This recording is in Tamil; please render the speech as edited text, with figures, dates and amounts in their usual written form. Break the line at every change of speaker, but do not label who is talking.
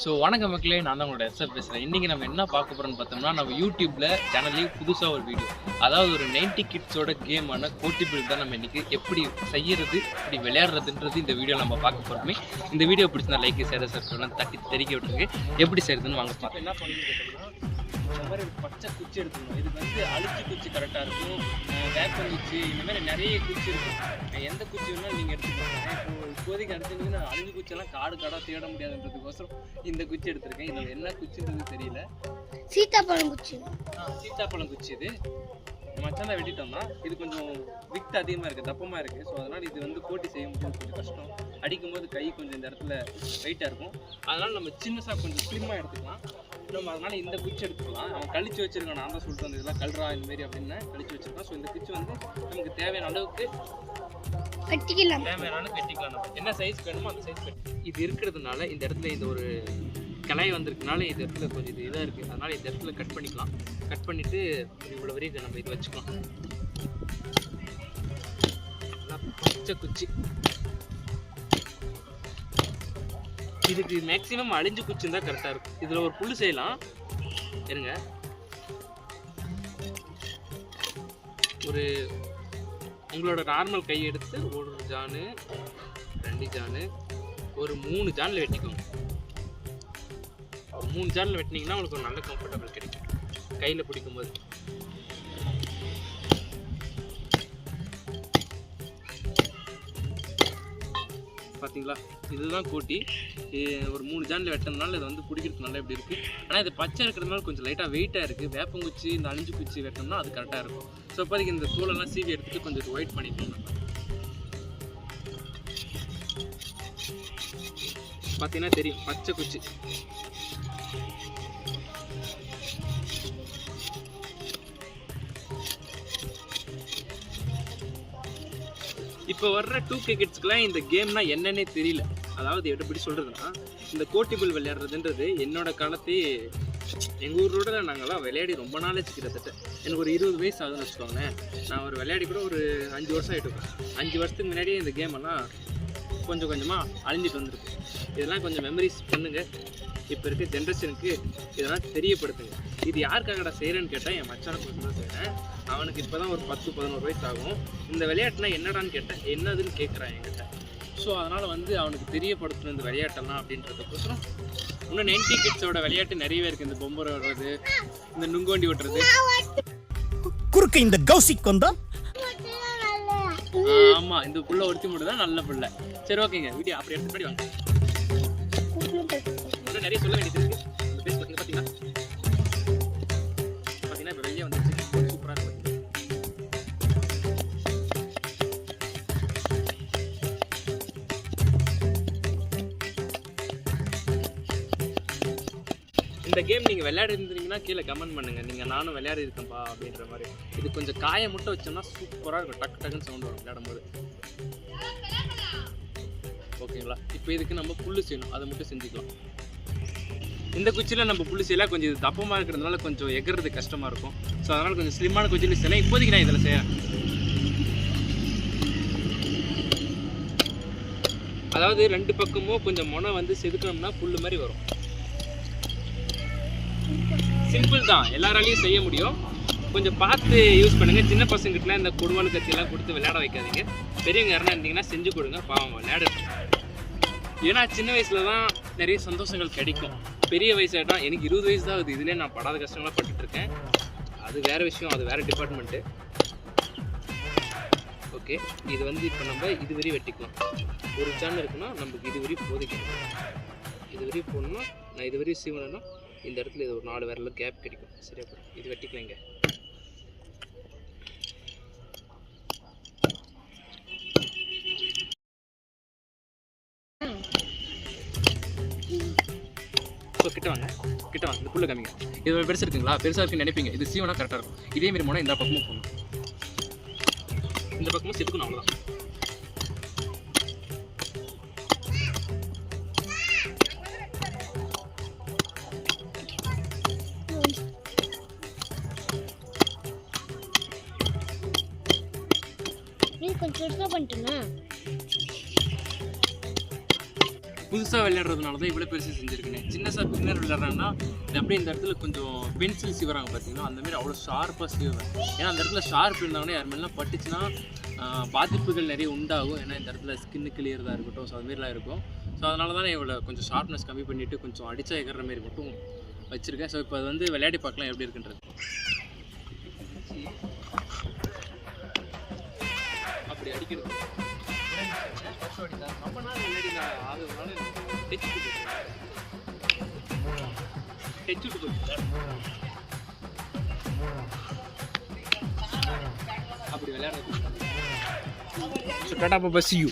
ஸோ வணக்கம் மக்களே, நான் தான் உங்களோட எஸ்எஃப் பேசுகிறேன். இன்றைக்கி நம்ம என்ன பார்க்க போகிறோம்னு பார்த்தோம்னா, நம்ம யூடியூப்பில் சேனல்லேயே புதுசாக ஒரு வீடியோ, அதாவது ஒரு 90 கிட்ஸோட கேமான கோட்டிபிள் தான் நம்ம இன்றைக்கி எப்படி செய்கிறது, எப்படி விளையாடுறதுன்றது இந்த வீடியோ நம்ம பார்க்க போகிறோமே. இந்த வீடியோ பிடிச்சிருந்தா லைக் ஷேர் சப்ஸ்கிரைப் தட்டி தெரிவிக்க விட்டுருக்கு. எப்படி செய்கிறதுன்னு வாங்க பார்ப்போம். என்ன பண்ணிட்டு கேட்டோம்னா, இந்த மாதிரி பச்சை குச்சி எடுத்துக்கணும். இதுக்கு வந்து அழுச்சி குச்சி கரெக்டாக இருக்கும், வேப்பம் குச்சி, இந்த மாதிரி நிறைய குச்சி இருக்கும். எந்த குச்சி வேணாலும் நீங்கள் எடுத்துக்கோங்க. இப்போதைக்கு எடுத்துக்கிட்டு அழுஞ்சி குச்சியெல்லாம் காடாக தேட முடியாதுன்றதுக்கோசரம் இந்த குச்சி எடுத்திருக்கேன். இது என்ன குச்சின்றது தெரியல.
சீத்தாப்பழம் குச்சி.
சீத்தாப்பழம் குச்சி. இது மச்சான் வெட்டிட்டோம்னா இது கொஞ்சம் விக்ட் அதிகமாக இருக்குது, தப்பமாக இருக்குது. ஸோ அதனால் இது வந்து போட்டி செய்ய முடியாது, கொஞ்சம் கஷ்டம். அடிக்கும்போது கை கொஞ்சம் இந்த இடத்துல வெயிட்டாக இருக்கும். அதனால் நம்ம சின்னசாக கொஞ்சம் ஸ்லிம்மாக எடுத்துக்கலாம். நம்ம அதனால் இந்த குச்சி எடுத்துக்கலாம். அவன் கழிச்சு வச்சிருக்கான், நான் தான் சொல்லிட்டு வந்து இதெல்லாம் கல்றா இந்தமாரி அப்படின்னு கழிச்சு வச்சிருக்கான். ஸோ இந்த குச்சி வந்து நமக்கு தேவையான அளவுக்கு
கட்டிக்கலாம்.
நம்ம என்ன சைஸ் வேணுமோ அந்த சைஸ் இது இருக்கிறதுனால இந்த இடத்துல இது ஒரு கிளை வந்திருக்கனால இந்த இடத்துல கொஞ்சம் இது இதாக இருக்குது. அதனால் இந்த இடத்துல கட் பண்ணிக்கலாம். கட் பண்ணிவிட்டு இவ்வளோ வரைக்கும் நம்ம இது வச்சுக்கலாம். பச்சை குச்சி. இதுக்கு மேக்ஸிமம் அழிஞ்சு குச்சி தான் கரெக்டாக இருக்கும். இதில் ஒரு புல் செய்யலாம். இருங்க, ஒரு உங்களோட நார்மல் கை எடுத்து ஒரு ஜானு, 2 ஜானு, ஒரு 3 ஜானில் வெட்டிக்கோங்க. 3 ஜானில் வெட்டினீங்கன்னா உங்களுக்கு ஒரு நல்ல கம்ஃபர்டபுள் கிடைக்கும் கையில் பிடிக்கும்போது. பார்த்தீங்களா, இதுதான் கூட்டி. ஒரு 3 ஜானில் வெட்டினால இது வந்து பிடிக்கிறதுக்கு நல்லா எப்படி இருக்குது. ஆனால் இது பச்சை இருக்கிறதுனால கொஞ்சம் லைட்டாக வெயிட்டாக இருக்குது. வேப்பங்குச்சி இந்த அழிஞ்சு குச்சி வெட்டினோம்னா அது கரெக்டாக இருக்கும். ஸோ இப்போதைக்கு இந்த தூளெல்லாம் சீவி எடுத்துகிட்டு கொஞ்சம் ஒயிட் பண்ணிக்கணும். பார்த்தீங்கன்னா தெரியும், பச்சை குச்சி. இப்போ வர்ற 2K கிட்ஸ்க்குலாம் இந்த கேம்னா என்னன்னே தெரியல. அதாவது எப்படி சொல்கிறதுனா, இந்த கோட்டிபிள் விளையாடுறதுன்றது என்னோட காலத்தே எங்கள் ஊரோட நாங்கள்லாம் விளையாடி ரொம்ப நாளாச்சு. கிட்டத்தட்ட எனக்கு ஒரு 20 வயசு ஆகுதுன்னு வச்சுக்கோங்களேன். நான் ஒரு விளையாடி கூட ஒரு 5 வருஷம் ஆகிட்டு. 5 வருஷத்துக்கு முன்னாடியே இந்த கேமெல்லாம் கொஞ்சம் கொஞ்சமாக அழிஞ்சிட்டு வந்துருக்கு. இதெல்லாம் கொஞ்சம் மெமரிஸ் பண்ணுங்கள். இப்போ இருக்க ஜென்ரேஷனுக்கு இதெல்லாம் தெரியப்படுத்துங்க. இது யாருக்காகடா செய்கிறேன்னு கேட்டால் என் மச்சானுக்கு மட்டும் தான் செய்கிறேன். அவனுக்கு இப்போ தான் ஒரு 10-11 வயசு ஆகும். இந்த விளையாட்டுனா என்னடான்னு கேட்டேன், என்னதுன்னு கேட்குறான் என்கிட்ட. ஸோ அதனால் வந்து அவனுக்கு தெரியப்படுத்தணும் இந்த விளையாட்டெல்லாம் அப்படின்றதுக்கோசரம். இன்னும் 90 கிட்ஸோட விளையாட்டு நிறையவே இருக்குது. இந்த பொம்பரை ஓடுறது, இந்த நுங்கோண்டி ஓட்டுறது,
குறுக்க இந்த கௌசிக் வந்தா.
ஆமாம், இந்த புள்ள ஒருத்தி மட்டும் தான் நல்ல பிள்ளை. சரி, ஓகேங்க, வீடியோ அப்படி எடுத்து வாங்க. நிறைய சொல்ல வேண்டியது இருக்கு. பார்த்தீங்கன்னா இப்போ வெளியே வந்துச்சு, சூப்பராக இருக்கு. இந்த கேம் நீங்கள் விளையாடி இருந்தீங்கன்னா கீழே கமெண்ட் பண்ணுங்கள். நீங்கள் நானும் விளையாடி இருக்கேன்ப்பா அப்படின்ற மாதிரி. இது கொஞ்சம் காயை மட்டும் வச்சோம்னா சூப்பராக இருக்கும். டக்கு டக்குன்னு சவுண்ட் வரும் விளையாடும்போது. ஓகேங்களா, இப்போ இதுக்கு நம்ம புல்லு செய்யணும், அதை மட்டும் செஞ்சுக்கலாம். இந்த குச்சியில் நம்ம புல்லு செய்யலாம். கொஞ்சம் இது தப்பமாக இருக்கிறதுனால கொஞ்சம் எகிறது கஷ்டமாக இருக்கும். ஸோ அதனால் கொஞ்சம் ஸ்லிம்மான குச்சியில் செய்யலாம். இப்போதைக்கு நான் இதில் செய்கிறேன். அதாவது 2 பக்கமும் கொஞ்சம் முனை வந்து செதுக்கணும்னா புல்லு மாதிரி வரும். சிம்பிள் தான், எல்லாராலையும் செய்ய முடியும். கொஞ்சம் பார்த்து யூஸ் பண்ணுங்கள். சின்ன பசங்கிட்டலாம் இந்த கொடுவாள் கத்தியெல்லாம் கொடுத்து விளையாட வைக்காதீங்க. பெரியவங்க யாருன்னா இருந்தீங்கன்னா செஞ்சு கொடுங்க, பாவம் விளையாடட்டும். ஏன்னா சின்ன வயசில் தான் நிறைய சந்தோஷங்கள் கிடைக்கும். பெரிய வயசாகிட்டா எனக்கு 20 வயசு தான் ஆகுது. இதுலேயே நான் படாத கஷ்டங்களாக பட்டுட்ருக்கேன். அது வேறு விஷயம், அது வேறு டிபார்ட்மெண்ட்டு. ஓகே, இது வந்து இப்போ நம்ம இது வரையும் வெட்டிக்கலாம். ஒரு சேனல் இருக்குன்னா நமக்கு இது வரையும் போதைக்கணும். இது வரையும் போடணும்னா நான் இது வரையும் சீவனேன்னா இந்த இடத்துல இது ஒரு 4 விரல கேப் கிடைக்கும். சரியா போடும். இது வெட்டிக்கலாங்க. ஸோ கிட்ட வாங்க, இந்த புல்ல காமிங்க. இது பெருசு இருக்குங்களா? பெருசாக இருக்குன்னு நினைப்பீங்க. இது சீவனா கரெக்டாக இருக்கும். இதேமாரி போனால் இந்த பக்கமும் போகணும், இந்த பக்கமும் செதுக்கணும். அவ்வளோதான். புதுசாக விளையாடுறதுனால தான் இவ்வளோ பெருசு செஞ்சுருக்கேன். சின்னசாக பிகினர் விளையாடுறாங்கன்னா இது அப்படியே இந்த இடத்துல கொஞ்சம் பென்சில் சீவராங்க பார்த்தீங்கன்னா அந்தமாரி அவ்வளோ ஷார்ப்பாக சீவுவேன். ஏன்னா அந்த இடத்துல ஷார்ப் இருந்தாங்கன்னா யார் மேலாம் பட்டுச்சுன்னா பாதிப்புகள் நிறைய உண்டாகும். ஏன்னா இந்த இடத்துல ஸ்கின்னு கிளியர்தாக இருக்கட்டும், ஸோ அதுமாரிலாம் இருக்கும். ஸோ அதனால தான் இவ்வளோ கொஞ்சம் ஷார்ப்னஸ் கம்மி பண்ணிவிட்டு கொஞ்சம் அடிச்சா எகிற மாரி மட்டும் வச்சுருக்கேன். ஸோ இப்போ அது வந்து விளையாடி பார்க்கலாம் எப்படி இருக்குன்றது. அப்படி அடிக்கிறது ரொம்ப நாள் விளையாடி நான் ஆகுதுனால டெச் விட்டு போச்சு. அப்படி விளையாடுறது. So Tata Baba, see you.